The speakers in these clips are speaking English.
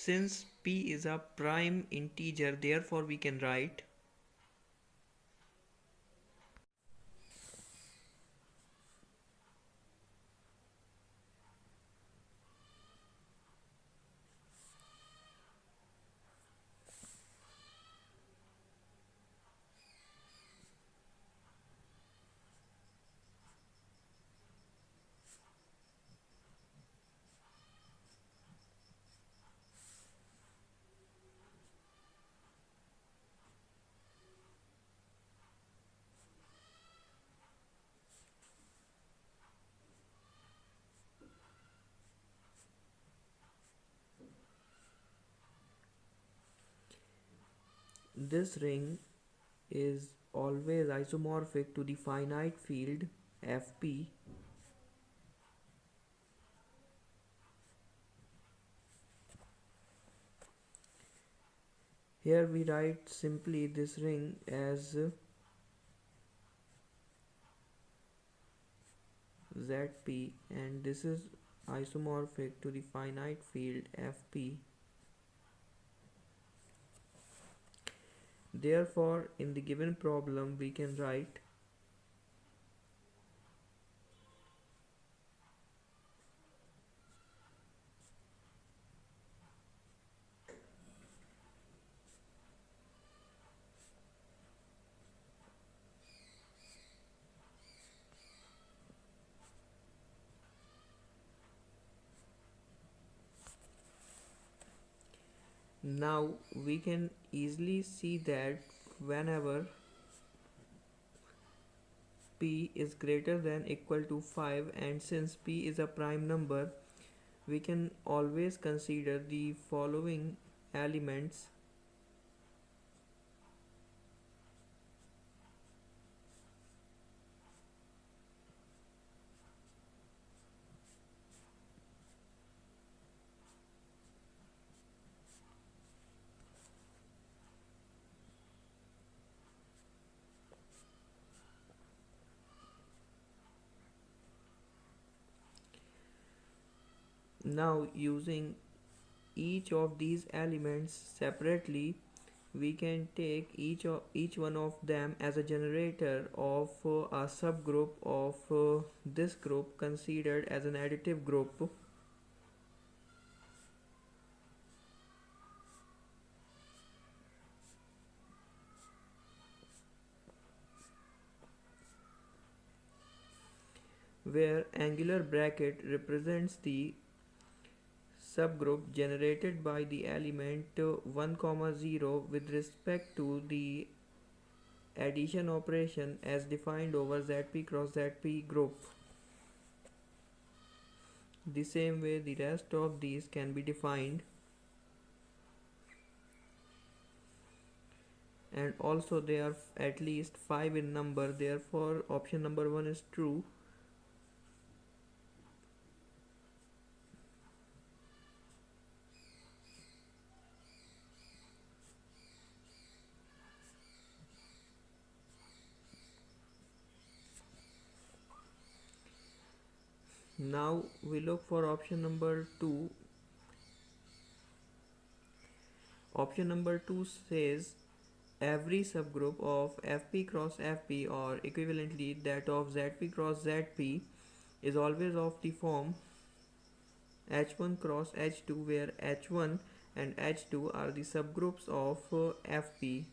Since p is a prime integer, therefore we can write this ring is always isomorphic to the finite field Fp. Here we write simply this ring as Zp, and this is isomorphic to the finite field Fp. Therefore, in the given problem we can write now we can easily see that whenever p is greater than equal to 5, and since p is a prime number, we can always consider the following elements: now using each of these elements separately, we can take each one of them as a generator of a subgroup of this group considered as an additive group. Where angular bracket represents the subgroup generated by the element 1, 0 with respect to the addition operation as defined over Zp cross Zp group. The same way the rest of these can be defined, and also they are at least 5 in number, therefore option number 1 is true. Now we look for option number 2. Option number 2 says every subgroup of Fp cross Fp, or equivalently that of Zp cross Zp, is always of the form H1 cross H2, where H1 and H2 are the subgroups of Fp.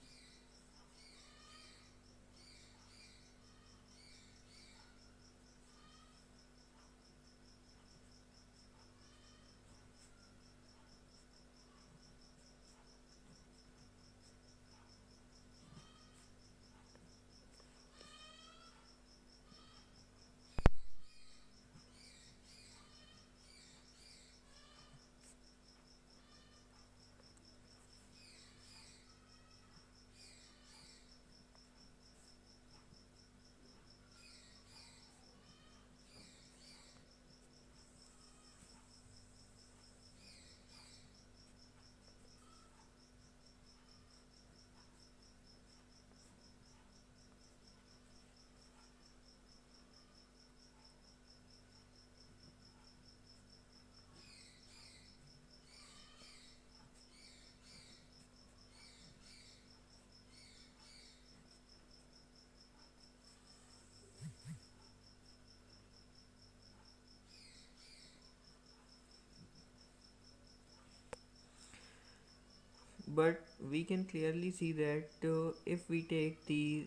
but we can clearly see that if we take the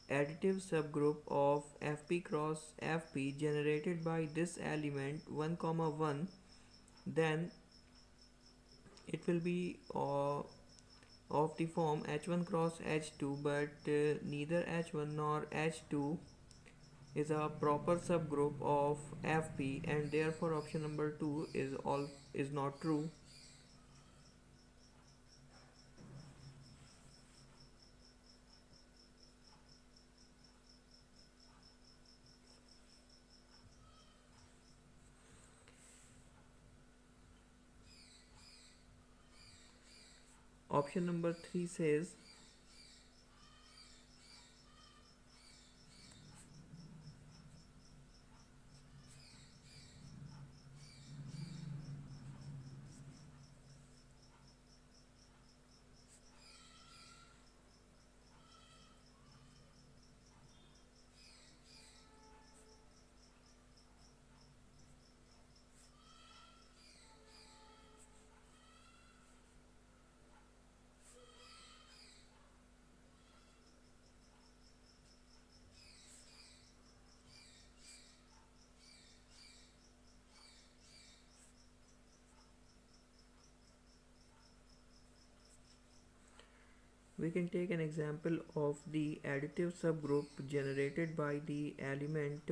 additive subgroup of Fp cross Fp generated by this element 1 comma 1, then it will be of the form H1 cross H2, but neither H1 nor H2 is a proper subgroup of Fp, and therefore option number 2 is not true. Option number 3 says we can take an example of the additive subgroup generated by the element.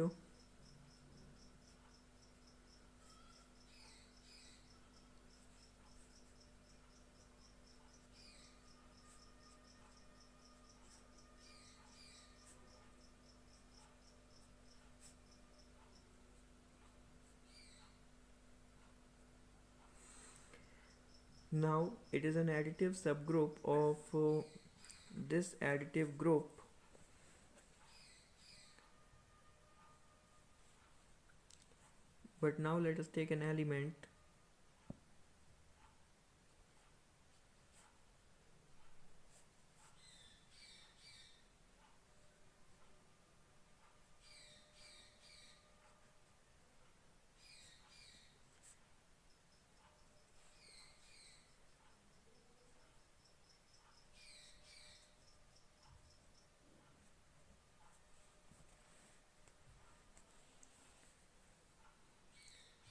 Now it is an additive subgroup of this additive group. But now let us take an element.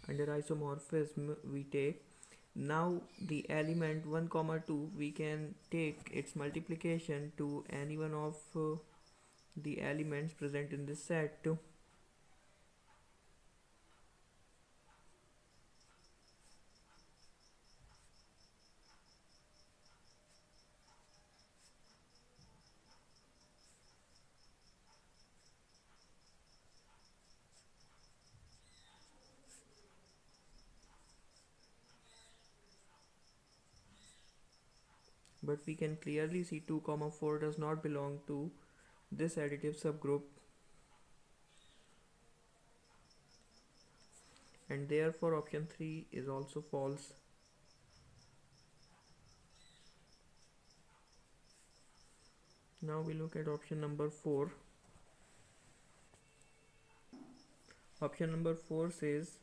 Under isomorphism we take, now the element 1 comma 2, we can take its multiplication to any one of the elements present in this set. But we can clearly see 2 comma 4 does not belong to this additive subgroup, and therefore option 3 is also false. Now we look at option number 4. Option number 4 says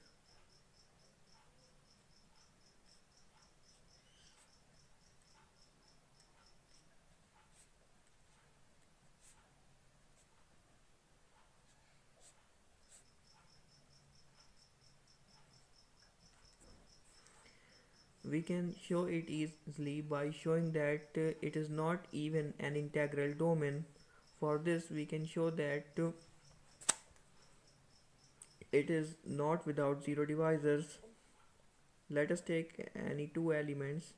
we can show it easily by showing that it is not even an integral domain. For this we can show that it is not without zero divisors. Let us take any two elements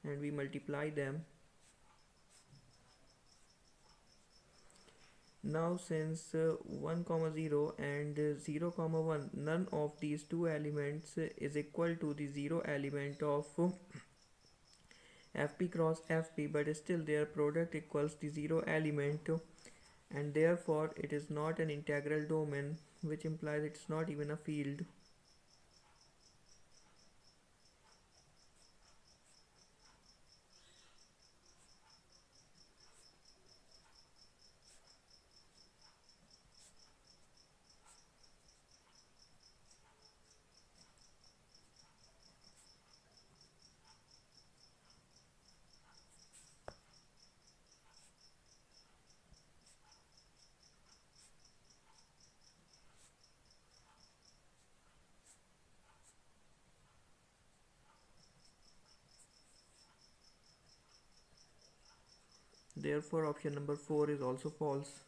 and we multiply them. Now since 1 comma 0 and 0 comma 1, none of these two elements is equal to the 0 element of Fp cross Fp, but still their product equals the 0 element, and therefore it is not an integral domain, which implies it's not even a field. Therefore option number 4 is also false.